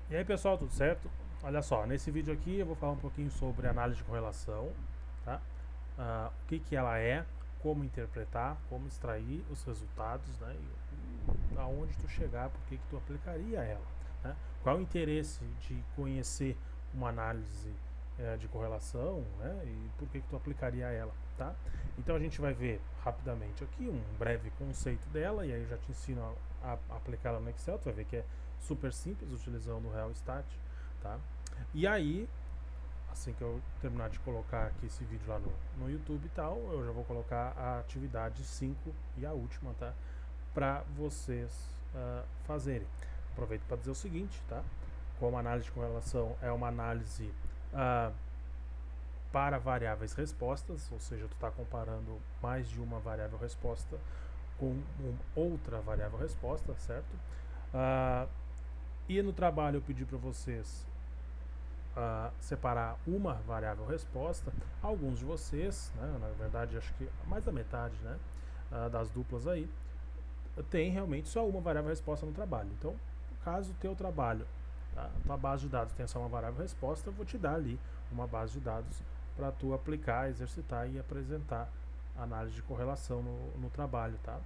E aí pessoal, tudo certo? Olha só, nesse vídeo aqui eu vou falar um pouquinho sobre análise de correlação, tá? O que que ela é, como interpretar, como extrair os resultados, né? E aonde tu chegar, por que que tu aplicaria ela, né? Qual o interesse de conhecer uma análise de correlação, né? E por que que tu aplicaria ela, tá? Então a gente vai ver rapidamente aqui um breve conceito dela e aí eu já te ensino a aplicar ela no Excel. Tu vai ver que é super simples utilizando o RealStat, tá? E aí, assim que eu terminar de colocar aqui esse vídeo lá no YouTube e tal, eu já vou colocar a atividade 5 e a última, tá? Para vocês fazerem. Aproveito para dizer o seguinte, tá? Como a análise de correlação é uma análise para variáveis respostas, ou seja, tu está comparando mais de uma variável resposta com outra variável resposta, certo? E no trabalho eu pedi para vocês separar uma variável resposta. Alguns de vocês, né, na verdade acho que mais da metade, né, das duplas aí, tem realmente só uma variável resposta no trabalho. Então, caso o teu trabalho, a tua base de dados tenha só uma variável resposta, eu vou te dar ali uma base de dados para tu aplicar, exercitar e apresentar análise de correlação no trabalho, tá?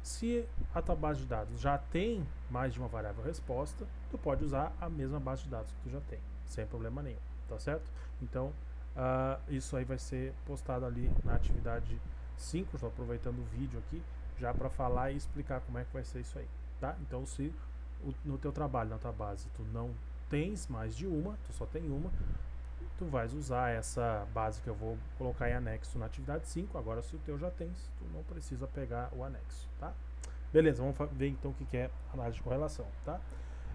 Se a tua base de dados já tem mais de uma variável resposta, tu pode usar a mesma base de dados que tu já tem, sem problema nenhum, tá certo? Então, isso aí vai ser postado ali na atividade 5, estou aproveitando o vídeo aqui, já para falar e explicar como é que vai ser isso aí, tá? Então, se no teu trabalho, na tua base, tu não tens mais de uma, tu só tem uma, tu vais usar essa base que eu vou colocar em anexo na atividade 5. Agora, se o teu já tens, tu não precisa pegar o anexo, tá? Beleza, vamos ver então o que é análise de correlação, tá?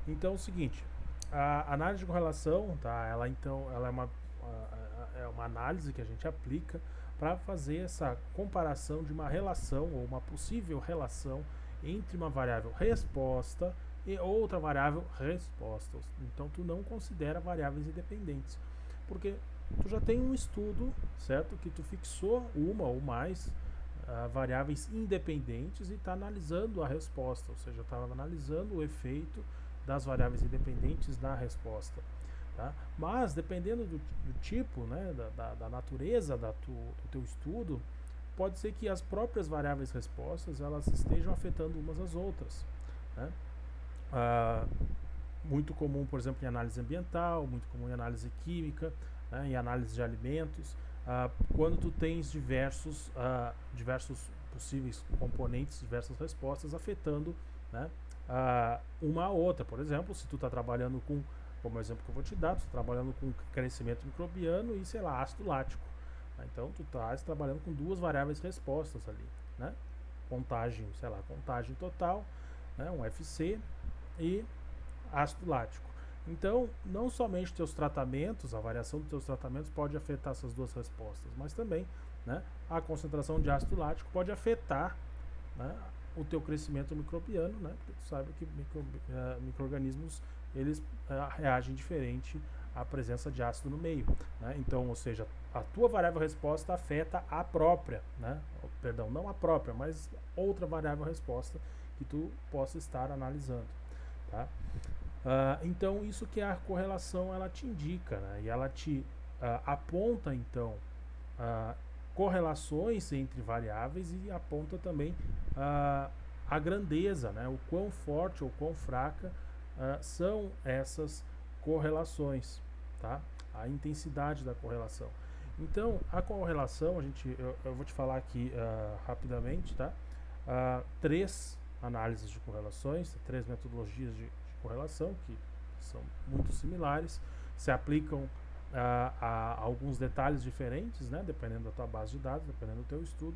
Então é o seguinte, a análise de correlação, tá? Ela é uma análise que a gente aplica para fazer essa comparação de uma relação ou uma possível relação entre uma variável resposta e outra variável resposta. Então tu não considera variáveis independentes, porque tu já tem um estudo, certo, que tu fixou uma ou mais variáveis independentes e está analisando a resposta, ou seja, está analisando o efeito das variáveis independentes na resposta. Tá? Mas, dependendo do tipo, né, da natureza do teu estudo, pode ser que as próprias variáveis respostas elas estejam afetando umas às outras. Né? Muito comum, por exemplo, em análise ambiental, muito comum em análise química, né, em análise de alimentos, quando tu tens diversos possíveis componentes, diversas respostas afetando, né, uma a outra. Por exemplo, se tu está trabalhando com, como exemplo que eu vou te dar, tu está trabalhando com crescimento microbiano e, sei lá, ácido lático. Então, tu estás trabalhando com duas variáveis respostas ali, né? Contagem, sei lá, contagem total, né, um FC e ácido lático. Então, não somente teus tratamentos, a variação dos teus tratamentos pode afetar essas duas respostas, mas também, né, a concentração de ácido lático pode afetar, né, o teu crescimento microbiano, né, porque tu sabe que micro-organismos eles reagem diferente à presença de ácido no meio, né? Então, ou seja, a tua variável resposta afeta a própria, né? Perdão, não a própria, mas outra variável resposta que tu possa estar analisando, tá? Então, isso que a correlação ela te indica, né? E ela te aponta, então, correlações entre variáveis e aponta também a grandeza, né? O quão forte ou quão fraca são essas correlações, tá? A intensidade da correlação. Então, a correlação, eu vou te falar aqui rapidamente, tá? Três análises de correlações, três metodologias de correlação que são muito similares, se aplicam a alguns detalhes diferentes, né, dependendo da tua base de dados, dependendo do teu estudo,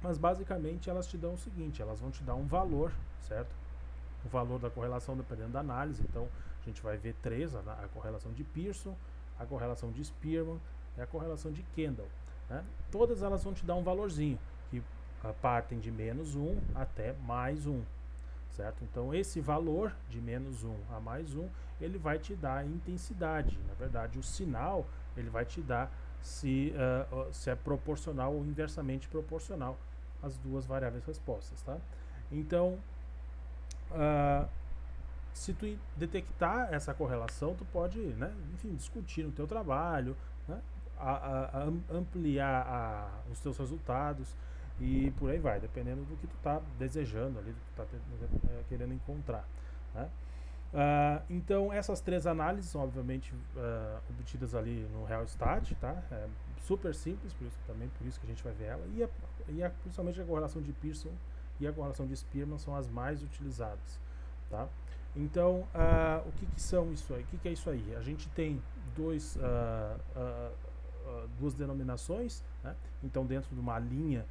mas basicamente elas te dão o seguinte, elas vão te dar um valor, certo? O valor da correlação dependendo da análise. Então a gente vai ver três, a correlação de Pearson, a correlação de Spearman e a correlação de Kendall, né? Todas elas vão te dar um valorzinho que partem de -1 até +1, certo? Então esse valor de -1 a +1 ele vai te dar a intensidade. Na verdade, o sinal ele vai te dar se é proporcional ou inversamente proporcional às duas variáveis respostas, tá? Então se tu detectar essa correlação, tu pode, né, enfim, discutir no teu trabalho, né, ampliar os teus resultados e por aí vai, dependendo do que tu está desejando ali, do que tu está querendo encontrar, né? Então essas três análises são obviamente obtidas ali no Realstat, tá? É super simples, por isso que a gente vai ver ela, principalmente a correlação de Pearson e a correlação de Spearman são as mais utilizadas, tá? Então, o que são isso aí? O que é isso aí? A gente tem duas denominações, né? Então, dentro de uma linha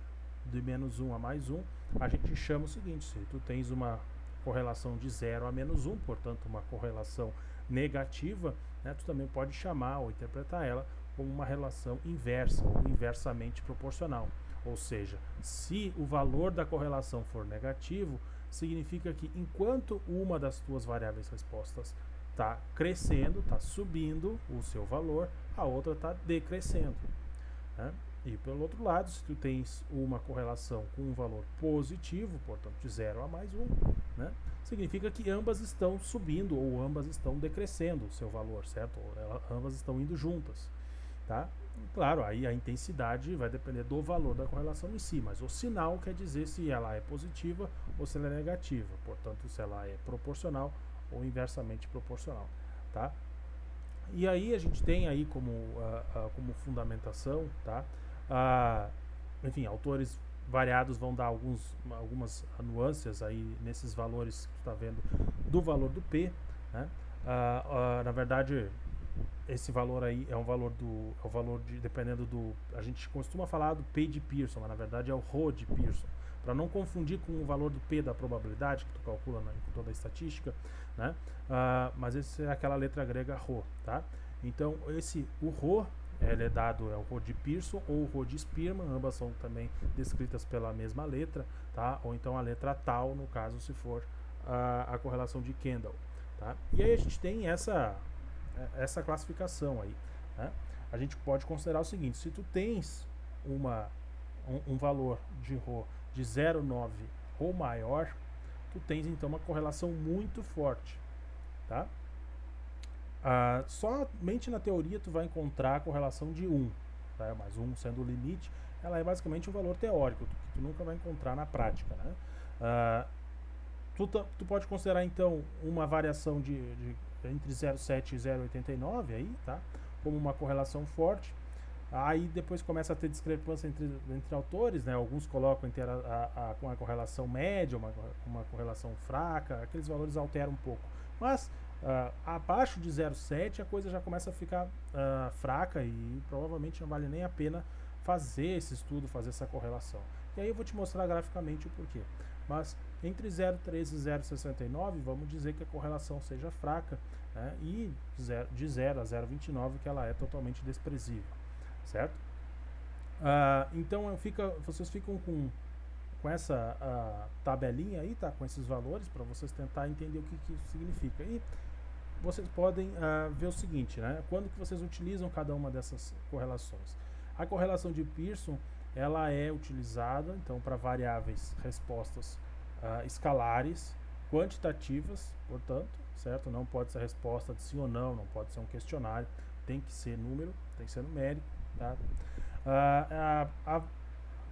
de -1 a +1, a gente chama o seguinte: se tu tens uma correlação de 0 a -1, portanto, uma correlação negativa, né? Tu também pode chamar ou interpretar ela como uma relação inversa ou inversamente proporcional. Ou seja, se o valor da correlação for negativo, significa que enquanto uma das tuas variáveis respostas está crescendo, está subindo o seu valor, a outra está decrescendo, né? E pelo outro lado, se tu tens uma correlação com um valor positivo, portanto de 0 a +1, né, significa que ambas estão subindo ou ambas estão decrescendo o seu valor, certo? Ambas estão indo juntas, tá? Claro, aí a intensidade vai depender do valor da correlação em si, mas o sinal quer dizer se ela é positiva ou se ela é negativa, portanto se ela é proporcional ou inversamente proporcional, tá? E aí a gente tem aí como fundamentação, tá? Enfim, autores variados vão dar algumas nuances aí nesses valores que tu está vendo do valor do P, né? Na verdade, esse valor aí é um valor dependendo do, a gente costuma falar do P de Pearson, mas na verdade é o Rho de Pearson, para não confundir com o valor do P da probabilidade que tu calcula em toda a estatística, né? Mas esse é aquela letra grega Rho, tá? Então o Rho ele é dado, é o Rho de Pearson ou o Rho de Spearman, ambas são também descritas pela mesma letra, tá? Ou então a letra tal, no caso, se for a correlação de Kendall, tá? E aí a gente tem essa classificação aí, né? A gente pode considerar o seguinte: se tu tens um valor de Rho de 0,9 ou maior, tu tens então uma correlação muito forte, tá? Somente na teoria tu vai encontrar a correlação de 1, tá? Mas 1 sendo o limite, ela é basicamente um valor teórico, que tu nunca vai encontrar na prática, né? Tu pode considerar então uma variação entre 0,7 e 0,89 aí, tá? Como uma correlação forte. Aí depois começa a ter discrepância entre autores, né? Alguns colocam com a correlação média, uma correlação fraca, aqueles valores alteram um pouco. Mas abaixo de 0,7 a coisa já começa a ficar fraca e provavelmente não vale nem a pena fazer esse estudo, fazer essa correlação. E aí eu vou te mostrar graficamente o porquê. Mas entre 0,13 e 0,69, vamos dizer que a correlação seja fraca, né? E de 0 a 0,29 que ela é totalmente desprezível, certo? Então vocês ficam com essa tabelinha aí, tá? Com esses valores para vocês tentar entender o que isso significa. E vocês podem ver o seguinte, né? Quando que vocês utilizam cada uma dessas correlações? A correlação de Pearson, ela é utilizada então para variáveis respostas escalares, quantitativas, portanto, certo? Não pode ser resposta de sim ou não pode ser um questionário, tem que ser número, tem que ser numérico, tá? A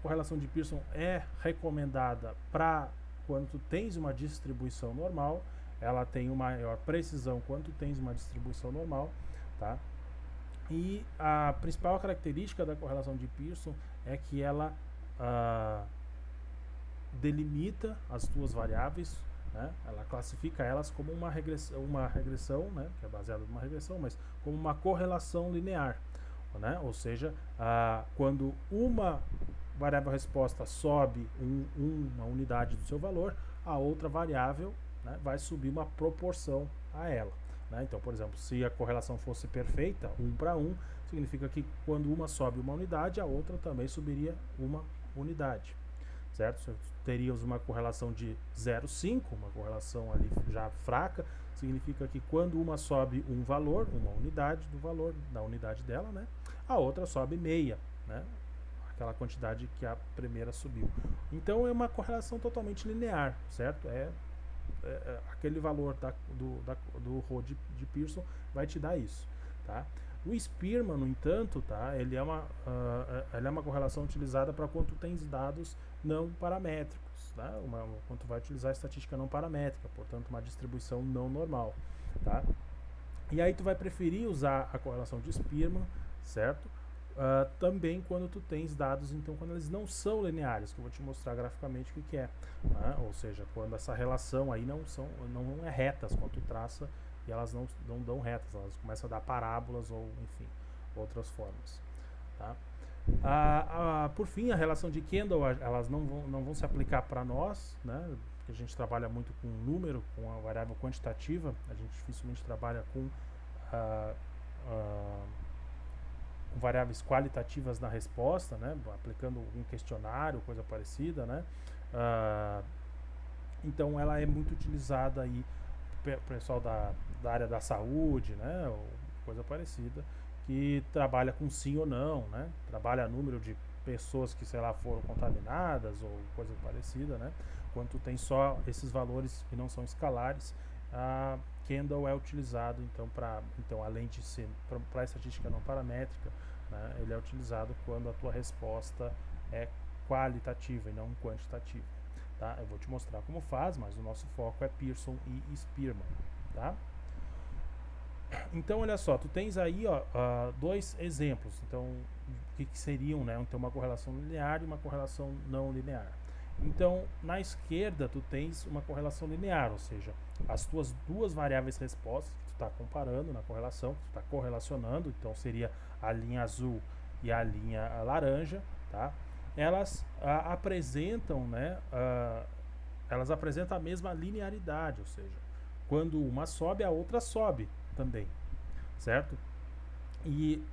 correlação de Pearson é recomendada para quando tu tens uma distribuição normal, ela tem uma maior precisão quando tu tens uma distribuição normal, tá? E a principal característica da correlação de Pearson é que ela delimita as tuas variáveis, né? Ela classifica elas como uma regressão, né? Que é baseada numa regressão, mas como uma correlação linear, né? Ou seja, quando uma variável resposta sobe uma unidade do seu valor, a outra variável, né, vai subir uma proporção a ela, né? Então, por exemplo, se a correlação fosse perfeita, 1 para 1, significa que quando uma sobe uma unidade, a outra também subiria uma unidade, certo? Se teríamos uma correlação de 0,5, uma correlação ali já fraca, significa que quando uma sobe um valor, uma unidade do valor da unidade dela, né, a outra sobe meia, né? Aquela quantidade que a primeira subiu. Então é uma correlação totalmente linear, certo? É aquele valor do rho de Pearson vai te dar isso, tá? O Spearman, no entanto, tá, ele é uma correlação utilizada para quando tu tens dados não paramétricos, tá? Quando tu vai utilizar estatística não paramétrica, portanto uma distribuição não normal, tá? E aí tu vai preferir usar a correlação de Spearman, certo? Também quando tu tens dados, então quando eles não são lineares, que eu vou te mostrar graficamente o que é, né? Ou seja, quando essa relação aí não é retas, quando tu traça e elas não dão retas, elas começam a dar parábolas ou, enfim, outras formas, tá? Por fim, a relação de Kendall, elas não vão se aplicar para nós, né? Porque a gente trabalha muito com número, com a variável quantitativa, a gente dificilmente trabalha com variáveis qualitativas na resposta, né? Aplicando um questionário, coisa parecida, né? Então ela é muito utilizada aí pelo pessoal da área da saúde, né? Ou coisa parecida, que trabalha com sim ou não, né? Trabalha número de pessoas que, sei lá, foram contaminadas ou coisa parecida, né? Quando tu tem só esses valores que não são escalares, a Kendall é utilizado então além de ser para estatística não paramétrica, né? Ele é utilizado quando a tua resposta é qualitativa e não quantitativa, tá? Eu vou te mostrar como faz, mas o nosso foco é Pearson e Spearman, tá? Então, olha só, tu tens aí dois exemplos. Então, o que seriam, né? Então, uma correlação linear e uma correlação não linear. Então, na esquerda, tu tens uma correlação linear, ou seja, as tuas duas variáveis respostas que tu está comparando na correlação, que tu está correlacionando, então seria a linha azul e a linha laranja, tá? Elas apresentam, né? Elas apresentam a mesma linearidade, ou seja, quando uma sobe, a outra sobe também, certo? E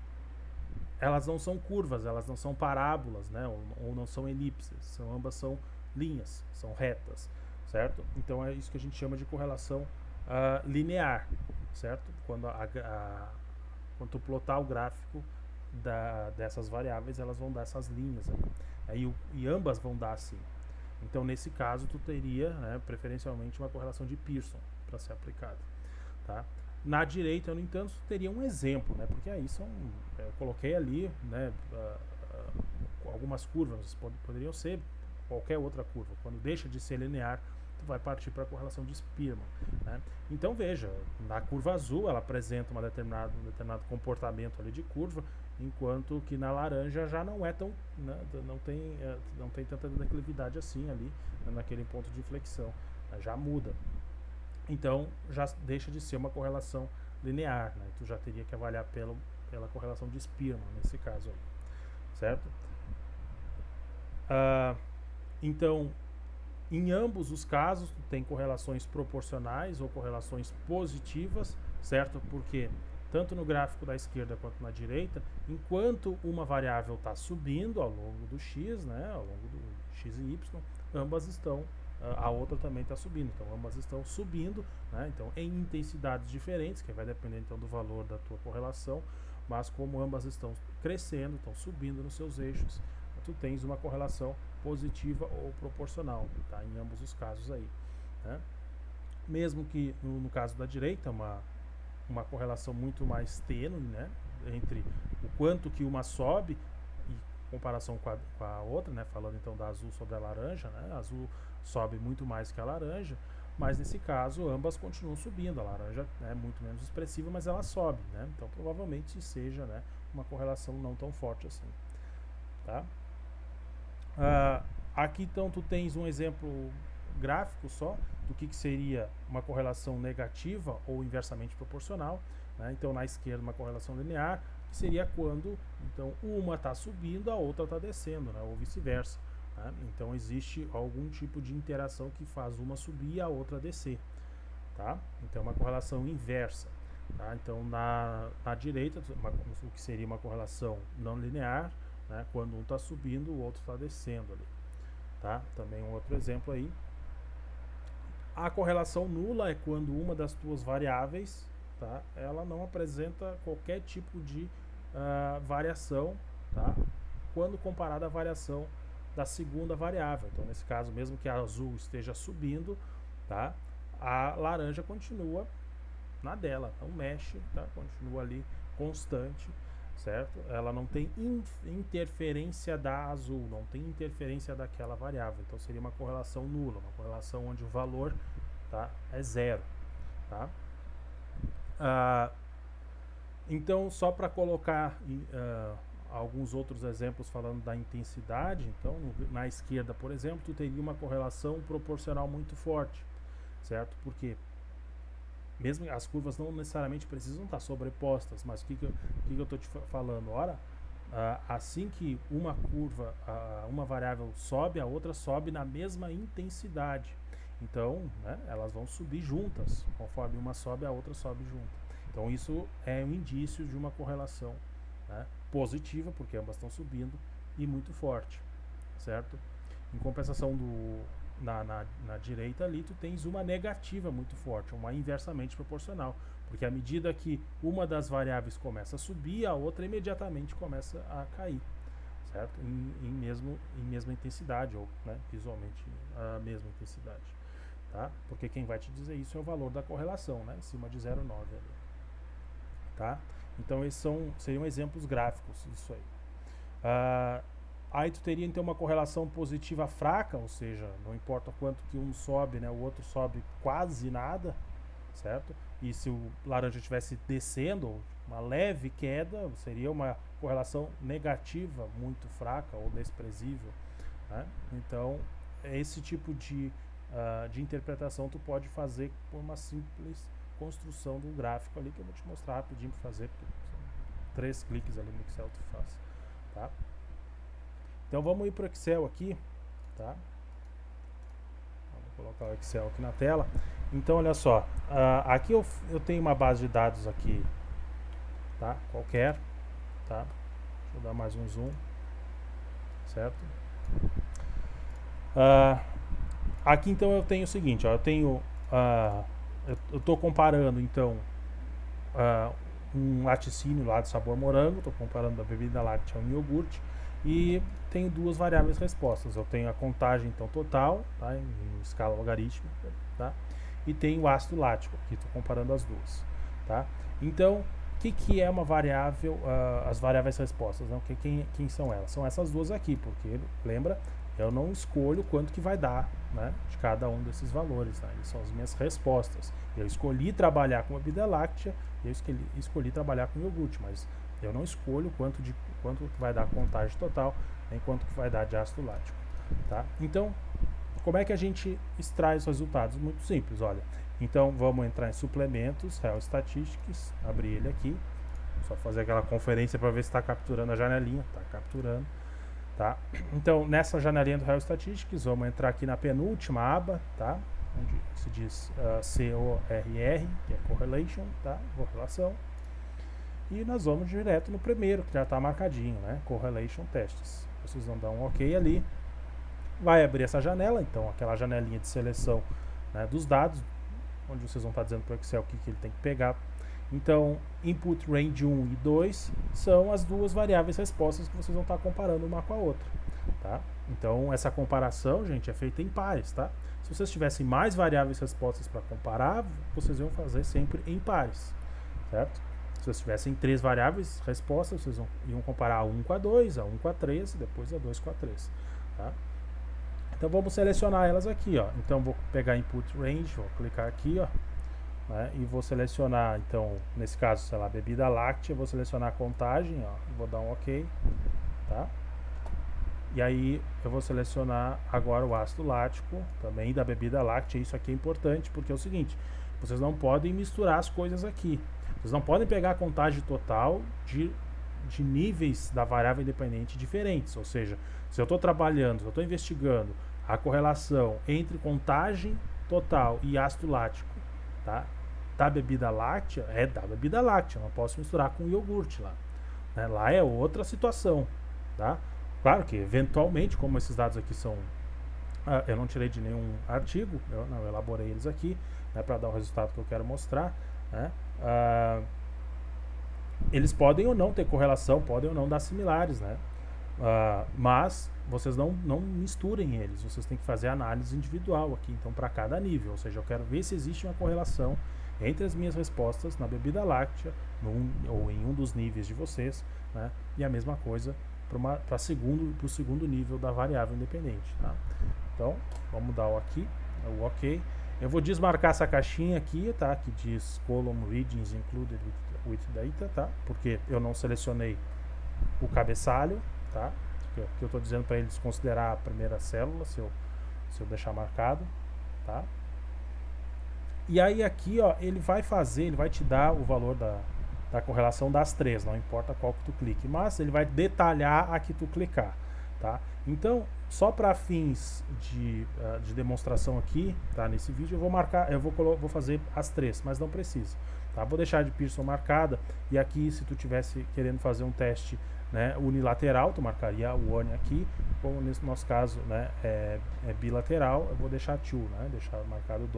elas não são curvas, elas não são parábolas, né? Ou não são elipses, ambas são linhas, são retas, certo? Então é isso que a gente chama de correlação linear, certo? Quando tu plotar o gráfico dessas variáveis, elas vão dar essas linhas aí. E ambas vão dar assim. Então nesse caso tu teria, né, preferencialmente uma correlação de Pearson para ser aplicada, tá? Na direita, no entanto, teria um exemplo, né? Porque aí eu coloquei ali, né, algumas curvas, poderiam ser qualquer outra curva. Quando deixa de ser linear, tu vai partir para a correlação de Spearman, né? Então veja, na curva azul ela apresenta um determinado comportamento ali de curva, enquanto que na laranja já não é tão, né, não tem tanta declividade assim ali, né, naquele ponto de inflexão, né, já muda. Então já deixa de ser uma correlação linear, né? Tu já teria que avaliar pela correlação de Spearman nesse caso aí, certo? Então, em ambos os casos, tu tem correlações proporcionais ou correlações positivas, certo? Porque tanto no gráfico da esquerda quanto na direita, enquanto uma variável está subindo ao longo do x, né, ao longo do x e y, ambas estão a outra também está subindo, então ambas estão subindo, né? Então em intensidades diferentes, que vai depender então do valor da tua correlação, mas como ambas estão crescendo, estão subindo nos seus eixos, tu tens uma correlação positiva ou proporcional, tá? Em ambos os casos aí, né? Mesmo que no caso da direita, uma correlação muito mais tênue, né, entre o quanto que uma sobe em comparação com a outra, né, falando então da azul sobre a laranja, né, a azul sobe muito mais que a laranja, mas nesse caso ambas continuam subindo, a laranja é muito menos expressiva, mas ela sobe, né, então provavelmente seja, né, uma correlação não tão forte assim, tá? Aqui então tu tens um exemplo gráfico só do que seria uma correlação negativa ou inversamente proporcional, né? Então na esquerda uma correlação linear, que seria quando então uma está subindo, a outra está descendo, né? Ou vice-versa, né? Então existe algum tipo de interação que faz uma subir e a outra descer, tá? Então uma correlação inversa, tá? Então na direita o que seria uma correlação não linear, né? Quando um está subindo, o outro está descendo ali, tá? Também um outro exemplo aí. A correlação nula é quando uma das tuas variáveis, tá, ela não apresenta qualquer tipo de variação, tá, quando comparada à variação da segunda variável. Então, nesse caso, mesmo que a azul esteja subindo, tá, a laranja continua na dela, não mexe, tá? Continua ali constante, certo? Ela não tem interferência da azul, não tem interferência daquela variável, então seria uma correlação nula, uma correlação onde o valor, tá, é zero, tá? Então, só para colocar alguns outros exemplos falando da intensidade, então na esquerda, por exemplo, tu teria uma correlação proporcional muito forte, certo? Porque mesmo as curvas não necessariamente precisam estar sobrepostas, mas o que eu estou te falando? Ora, assim que uma curva, uma variável sobe, a outra sobe na mesma intensidade. Então, né, elas vão subir juntas, conforme uma sobe, a outra sobe junto. Então, isso é um indício de uma correlação, né, positiva, porque ambas estão subindo, e muito forte, certo? Em compensação, na direita ali, tu tens uma negativa muito forte, uma inversamente proporcional, porque à medida que uma das variáveis começa a subir, a outra imediatamente começa a cair, certo? Em mesma intensidade, ou, né, visualmente a mesma intensidade, tá? Porque quem vai te dizer isso é o valor da correlação, né, acima de 0,9 ali, tá? Então esses seriam exemplos gráficos disso aí. Aí tu teria então uma correlação positiva fraca, ou seja, não importa quanto que um sobe, né, o outro sobe quase nada, certo? E se o laranja estivesse descendo, uma leve queda, seria uma correlação negativa muito fraca ou desprezível, né? Então, esse tipo de interpretação tu pode fazer por uma simples construção do gráfico ali, que eu vou te mostrar rapidinho para fazer, porque são 3 cliques ali no Excel tu faz, tá? Então vamos ir para o Excel aqui, tá? Vou colocar o Excel aqui na tela. Então olha só, aqui eu tenho uma base de dados aqui, tá? Qualquer, tá? Deixa eu dar mais um zoom, certo? Aqui então eu tenho o seguinte, ó, eu tenho, eu estou comparando então um laticínio lá de sabor morango, estou comparando a bebida láctea a um iogurte, e tenho duas variáveis respostas. Eu tenho a contagem então total, tá, em escala logarítmica, tá, e tenho o ácido lático, aqui estou comparando as duas, tá. Então, o que é uma variável, as variáveis respostas, né? Quem são elas? São essas duas aqui, porque, lembra, eu não escolho quanto que vai dar, né, de cada um desses valores, né? Eles são as minhas respostas. Eu escolhi trabalhar com bebida láctea, eu escolhi trabalhar com iogurte, mas eu não escolho quanto vai dar a contagem total, nem quanto que vai dar de ácido lático, tá? Então, como é que a gente extrai os resultados? Muito simples, olha. Então, vamos entrar em suplementos, Real Statistics, abrir ele aqui, só fazer aquela conferência para ver se está capturando a janelinha, está capturando, tá? Então, nessa janelinha do Real Statistics, vamos entrar aqui na penúltima aba, tá? Onde se diz CORR, que é Correlation, tá? Correlação. E nós vamos direto no primeiro, que já está marcadinho, né? Correlation Tests. Vocês vão dar um OK ali. Vai abrir essa janela, então aquela janelinha de seleção, né, dos dados, onde vocês vão estar dizendo para o Excel o que ele tem que pegar. Então, input range 1 e 2 são as duas variáveis respostas que vocês vão estar comparando uma com a outra, tá? Então, essa comparação, gente, é feita em pares, tá? Se vocês tivessem mais variáveis respostas para comparar, vocês iam fazer sempre em pares, certo? Se vocês tivessem 3 variáveis respostas, vocês iam comparar a 1 com a 2, a 1 com a 3 e depois a 2 com a 3, tá? Então vamos selecionar elas aqui, ó. Então vou pegar input range, vou clicar aqui, ó, né, e vou selecionar, então, nesse caso, sei lá, bebida láctea, vou selecionar a contagem, ó, vou dar um OK, tá? E aí eu vou selecionar agora o ácido lático, também da bebida láctea. Isso aqui é importante, porque é o seguinte, vocês não podem misturar as coisas aqui. Vocês não podem pegar a contagem total de níveis da variável independente diferentes, ou seja, se eu estou trabalhando, se eu estou investigando a correlação entre contagem total e ácido lático, tá, da bebida láctea, é da bebida láctea, não posso misturar com iogurte lá, né? Lá é outra situação, tá? Claro que eventualmente, como esses dados aqui são, eu não tirei de nenhum artigo, eu elaborei eles aqui, né, para dar o resultado que eu quero mostrar, né? Eles podem ou não ter correlação, podem ou não dar similares, né? Mas vocês não misturem eles, vocês têm que fazer análise individual aqui, então para cada nível, ou seja, eu quero ver se existe uma correlação entre as minhas respostas na bebida láctea ou em um dos níveis de vocês, né, e a mesma coisa para o segundo nível da variável independente. Tá? Então, vamos dar o OK. Eu vou desmarcar essa caixinha aqui, tá, que diz column readings included with data, tá, porque eu não selecionei o cabeçalho, tá, que eu estou dizendo para ele desconsiderar a primeira célula, se eu deixar marcado, tá. E aí aqui, ó, ele vai te dar o valor da correlação das três, não importa qual que tu clique, mas ele vai detalhar a que tu clicar, tá. Então, só para fins de demonstração aqui, tá, nesse vídeo, vou fazer as três, mas não precisa, tá. Vou deixar de Pearson marcada, e aqui, se tu tivesse querendo fazer um teste, né, unilateral, tu marcaria o one aqui, como nesse nosso caso, né, é bilateral, eu vou deixar two, né, deixar marcado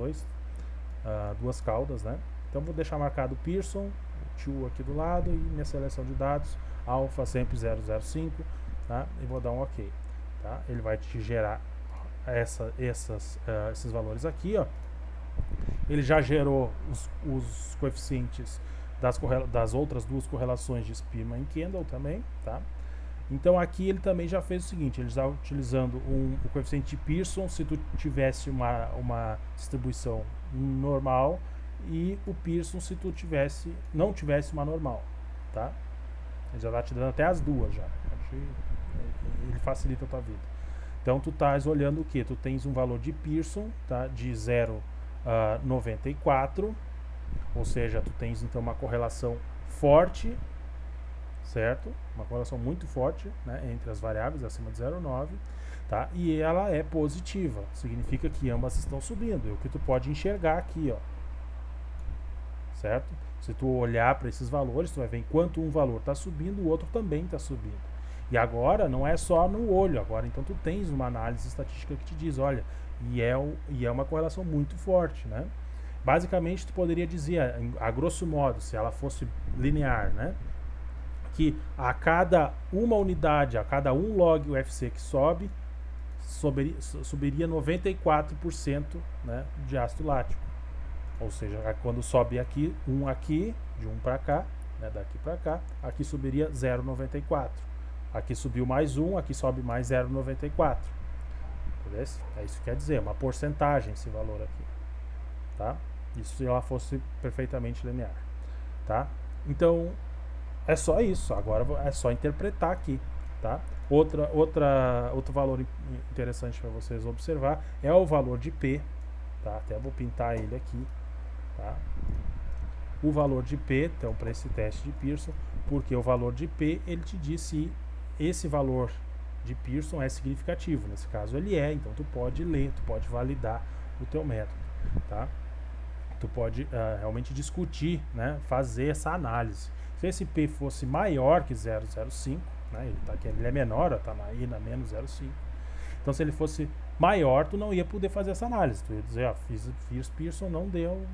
duas caudas, né. Então vou deixar marcado Pearson, two aqui do lado, e minha seleção de dados, alfa sempre 005, tá, e vou dar um OK. Tá? Ele vai te gerar esses valores aqui, ó. Ele já gerou os coeficientes das outras duas correlações de Spearman e Kendall também, tá? Então aqui ele também já fez o seguinte, ele está utilizando o coeficiente de Pearson se tu tivesse uma distribuição normal, e o Pearson se tu não tivesse uma normal, tá? Ele já está te dando até as duas já. Ele facilita a tua vida. Então tu estás olhando o que? Tu tens um valor de Pearson, tá, de 0,94, ou seja, tu tens então uma correlação forte, certo? Uma correlação muito forte, né, entre as variáveis acima de 0,9, tá? E ela é positiva, significa que ambas estão subindo. E o que tu pode enxergar aqui, ó, certo? Se tu olhar para esses valores, tu vai ver enquanto um valor está subindo, o outro também está subindo. E agora não é só no olho, agora então tu tens uma análise estatística que te diz, olha, e é uma correlação muito forte, né? Basicamente tu poderia dizer, a grosso modo, se ela fosse linear, né, que a cada uma unidade, a cada um log UFC que subiria 94%, né, de ácido lático. Ou seja, quando sobe aqui, de um para cá, né, daqui para cá, aqui subiria 0,94. Aqui subiu mais 1, aqui sobe mais 0,94. É isso que quer dizer, uma porcentagem esse valor aqui, tá? Isso se ela fosse perfeitamente linear, tá? Então, é só isso, agora é só interpretar aqui, tá? Outro valor interessante para vocês observar é o valor de P, tá? Até vou pintar ele aqui, tá? O valor de P, então, para esse teste de Pearson, porque o valor de P, ele te diz se esse valor de Pearson é significativo. Nesse caso ele é, então tu pode ler, tu pode validar o teu método, tá? Tu pode realmente discutir, né, fazer essa análise. Se esse P fosse maior que 0,05, né, ele é menor, está aí na menos 0,5. Então se ele fosse maior, tu não ia poder fazer essa análise. Tu ia dizer, fiz Pearson, não deu,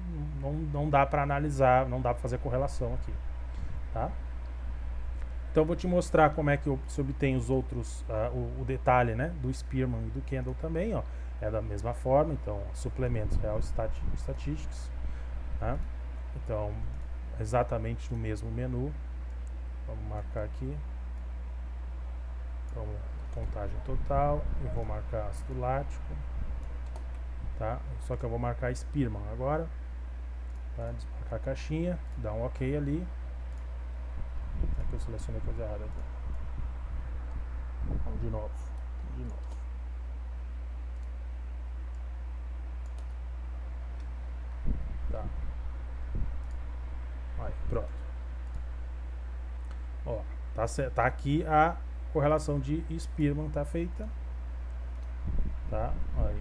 não dá para analisar, não dá para fazer correlação aqui, tá? Então vou te mostrar como é que se obtém os outros, o detalhe, né, do Spearman e do Kendall também, ó. É da mesma forma, então suplementos Real Statistics, tá? Então exatamente no mesmo menu. Vamos marcar aqui. Então, contagem total, eu vou marcar ácido lático, tá? Só que eu vou marcar Spearman agora, tá? Desmarcar a caixinha, dá um OK ali. Aqui eu selecionei coisa errada. Vamos de novo. Tá. Aí, pronto. Ó, tá aqui a correlação de Spearman, tá feita. Tá? Aí,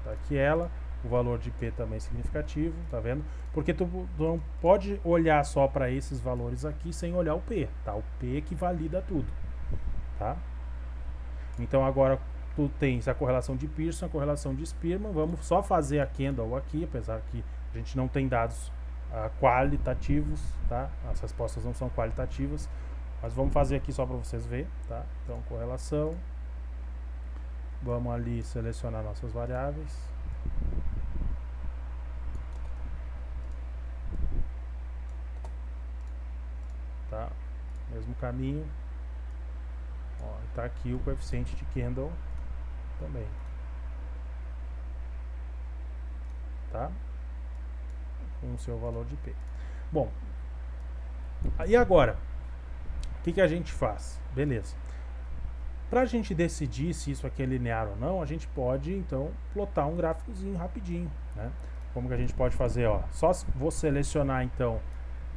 tá aqui ela. O valor de P também é significativo, tá vendo? Porque tu não pode olhar só para esses valores aqui sem olhar o P, tá? O P que valida tudo, tá? Então agora tu tens a correlação de Pearson, a correlação de Spearman. Vamos só fazer a Kendall aqui, apesar que a gente não tem dados qualitativos, tá? As respostas não são qualitativas. Mas vamos fazer aqui só para vocês verem, tá? Então, correlação. Vamos ali selecionar nossas variáveis. Tá? Mesmo caminho. Ó, tá aqui o coeficiente de Kendall também. Tá? Com o seu valor de P. Bom, e agora? O que a gente faz? Beleza. Para a gente decidir se isso aqui é linear ou não, a gente pode, então, plotar um gráficozinho rapidinho, né? Como que a gente pode fazer? Ó, só vou selecionar, então,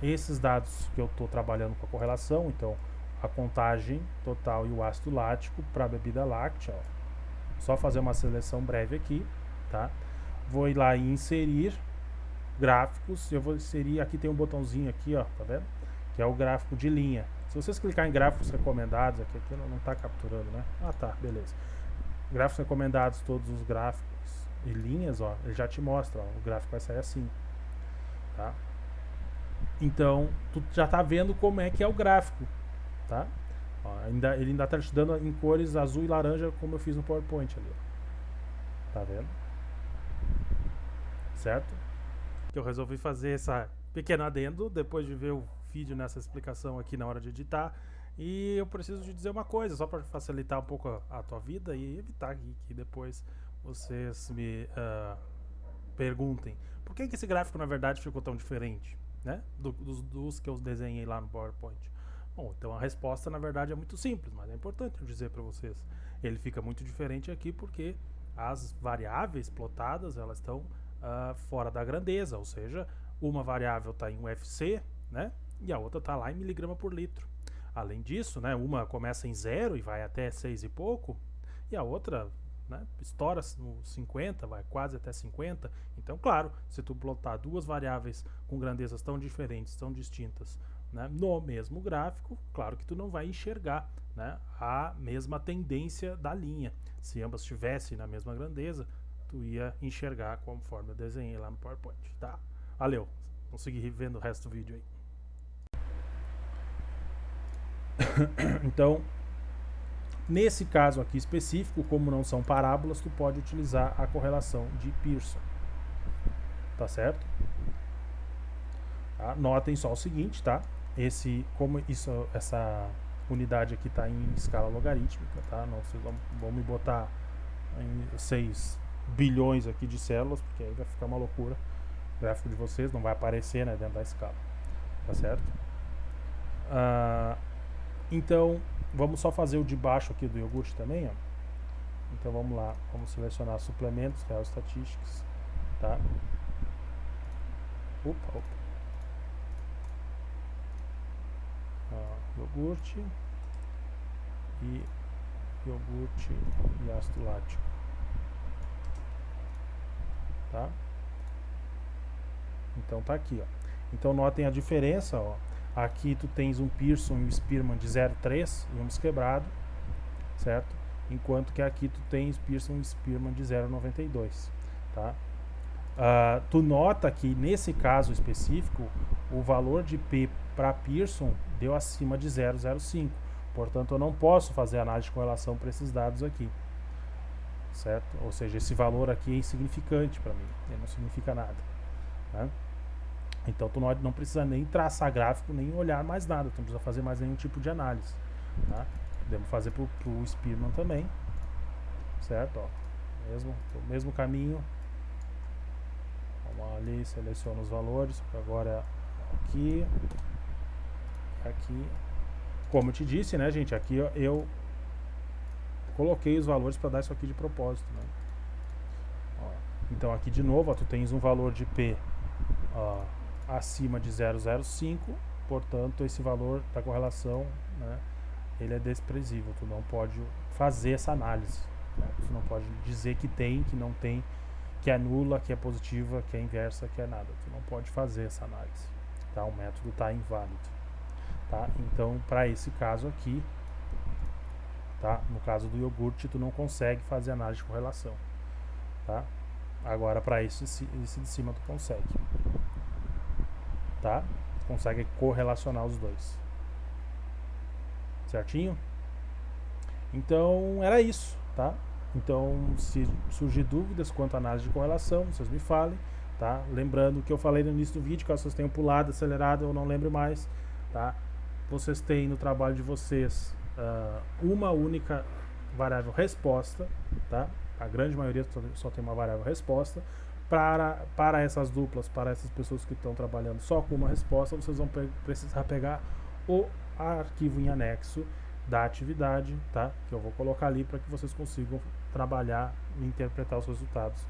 esses dados que eu estou trabalhando com a correlação, então, a contagem total e o ácido lático para a bebida láctea, ó. Só fazer uma seleção breve aqui, tá? Vou ir lá e inserir gráficos, eu vou inserir, aqui tem um botãozinho aqui, ó, tá vendo? Que é o gráfico de linha. Se vocês clicar em gráficos recomendados, aqui não está capturando, né? Ah, tá, beleza. Gráficos recomendados, todos os gráficos e linhas, ó, ele já te mostra, ó, o gráfico vai sair assim, tá? Então, tu já está vendo como é que é o gráfico, tá? Ó, ele ainda está te dando em cores azul e laranja, como eu fiz no PowerPoint ali, ó. Tá vendo? Certo? Que eu resolvi fazer essa pequena adendo depois de ver o vídeo nessa explicação aqui na hora de editar, e eu preciso te dizer uma coisa só para facilitar um pouco a tua vida e evitar que depois vocês me perguntem por que esse gráfico na verdade ficou tão diferente, né, dos que eu desenhei lá no PowerPoint. Bom, então a resposta na verdade é muito simples, mas é importante eu dizer para vocês, ele fica muito diferente aqui porque as variáveis plotadas elas estão fora da grandeza, ou seja, uma variável está em UFC, né, e a outra está lá em miligrama por litro. Além disso, né, uma começa em 0 e vai até 6 e pouco, e a outra, né, estoura no 50, vai quase até 50. Então, claro, se tu plotar duas variáveis com grandezas tão diferentes, tão distintas, né, no mesmo gráfico, claro que tu não vai enxergar, né, a mesma tendência da linha. Se ambas estivessem na mesma grandeza, tu ia enxergar conforme eu desenhei lá no PowerPoint, tá? Valeu, consegui ir vendo o resto do vídeo aí. Então, nesse caso aqui específico, como não são parábolas, tu pode utilizar a correlação de Pearson. Tá certo? Tá? Notem só o seguinte, tá? Essa unidade aqui está em escala logarítmica, tá? Não, vocês vão me botar em 6 bilhões aqui de células, porque aí vai ficar uma loucura. O gráfico de vocês não vai aparecer, né, dentro da escala. Tá certo? Então, vamos só fazer o de baixo aqui do iogurte também, ó. Então vamos lá, vamos selecionar suplementos, Real Statistics, tá? Opa. Iogurte e ácido lático, tá? Então tá aqui, ó. Então notem a diferença, ó. Aqui tu tens um Pearson e um Spearman de 0,3 e um quebrado, certo? Enquanto que aqui tu tens Pearson e Spearman de 0,92, tá? Tu nota que nesse caso específico o valor de P para Pearson deu acima de 0,05, portanto eu não posso fazer análise de correlação para esses dados aqui, certo? Ou seja, esse valor aqui é insignificante para mim, ele não significa nada, né? Então tu não precisa nem traçar gráfico, nem olhar mais nada, tu não precisa fazer mais nenhum tipo de análise, tá? Podemos fazer para o Spearman também, certo? Ó, mesmo caminho. Vamos ali, seleciona os valores, agora aqui, como eu te disse, né, gente, aqui eu coloquei os valores para dar isso aqui de propósito, né? Ó, então aqui de novo, ó, tu tens um valor de P acima de 0,05, portanto esse valor da correlação, né, ele é desprezível, tu não pode fazer essa análise, né? Tu não pode dizer que tem, que não tem, que é nula, que é positiva, que é inversa, que é nada. Tu não pode fazer essa análise, tá? O método está inválido, tá? Então, para esse caso aqui, tá? No caso do iogurte, tu não consegue fazer análise de correlação, tá? Agora, para esse de cima, tu consegue, tá? Tu consegue correlacionar os dois. certinho? Então era isso, tá? Então, se surgir dúvidas quanto à análise de correlação, vocês me falem, tá? Lembrando que eu falei no início do vídeo, caso vocês tenham pulado, acelerado, eu não lembro mais, tá? Vocês têm no trabalho de vocês uma única variável resposta, tá? A grande maioria só tem uma variável resposta. Para essas duplas, para essas pessoas que estão trabalhando só com uma resposta, vocês vão precisar pegar o arquivo em anexo da atividade, tá? Que eu vou colocar ali para que vocês consigam trabalhar e interpretar os resultados,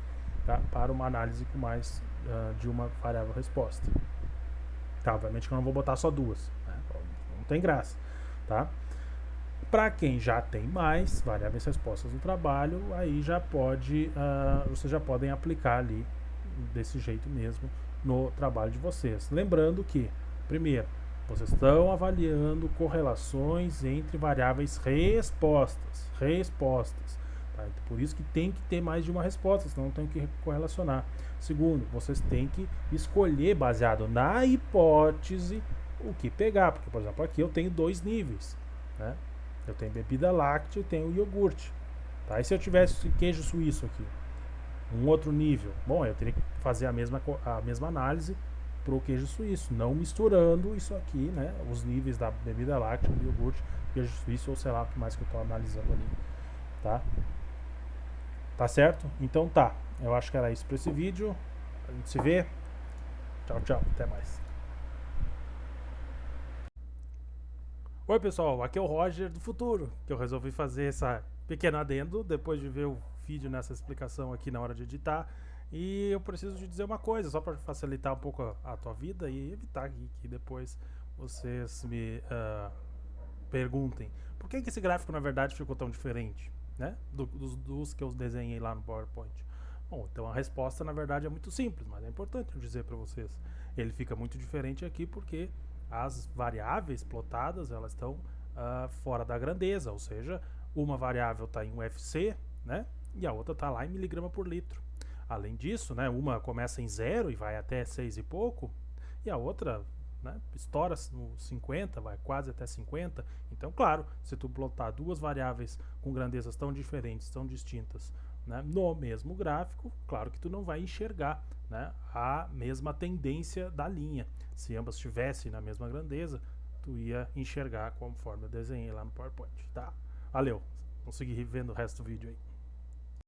tá? Para uma análise com mais de uma variável resposta. Tá, obviamente que eu não vou botar só duas, né? Não tem graça, tá? Para quem já tem mais variáveis respostas no trabalho, aí já pode, vocês já podem aplicar ali desse jeito mesmo no trabalho de vocês. Lembrando que, primeiro, vocês estão avaliando correlações entre variáveis respostas. Tá? Então, por isso que tem que ter mais de uma resposta, senão tem que correlacionar. Segundo, vocês têm que escolher, baseado na hipótese, o que pegar. Porque, por exemplo, aqui eu tenho 2 níveis, né? Eu tenho bebida láctea e tenho iogurte. Tá? E se eu tivesse queijo suíço aqui? Um outro nível. Bom, eu teria que fazer a mesma análise para o queijo suíço, não misturando isso aqui, né? Os níveis da bebida láctea, do iogurte, queijo suíço ou sei lá o que mais que eu estou analisando ali. Tá? Tá certo? Então tá. Eu acho que era isso para esse vídeo. A gente se vê. Tchau, tchau. Até mais. Oi pessoal, aqui é o Roger do futuro, que eu resolvi fazer essa pequeno adendo depois de ver o vídeo nessa explicação aqui na hora de editar. E eu preciso de dizer uma coisa, só para facilitar um pouco a tua vida e evitar que depois vocês me perguntem por que esse gráfico na verdade ficou tão diferente, né, dos que eu desenhei lá no PowerPoint. Bom, então a resposta na verdade é muito simples, mas é importante eu dizer para vocês. Ele fica muito diferente aqui porque as variáveis plotadas elas estão fora da grandeza, ou seja, uma variável está em UFC, né, e a outra está lá em miligrama por litro. Além disso, né, uma começa em 0 e vai até 6 e pouco, e a outra, né, estoura no 50, vai quase até 50. Então, claro, se tu plotar duas variáveis com grandezas tão diferentes, tão distintas, né, no mesmo gráfico, claro que tu não vai enxergar, né, a mesma tendência da linha. Se ambas estivessem na mesma grandeza, tu ia enxergar conforme eu desenhei lá no PowerPoint, tá? Valeu, consegui ver no resto do vídeo aí.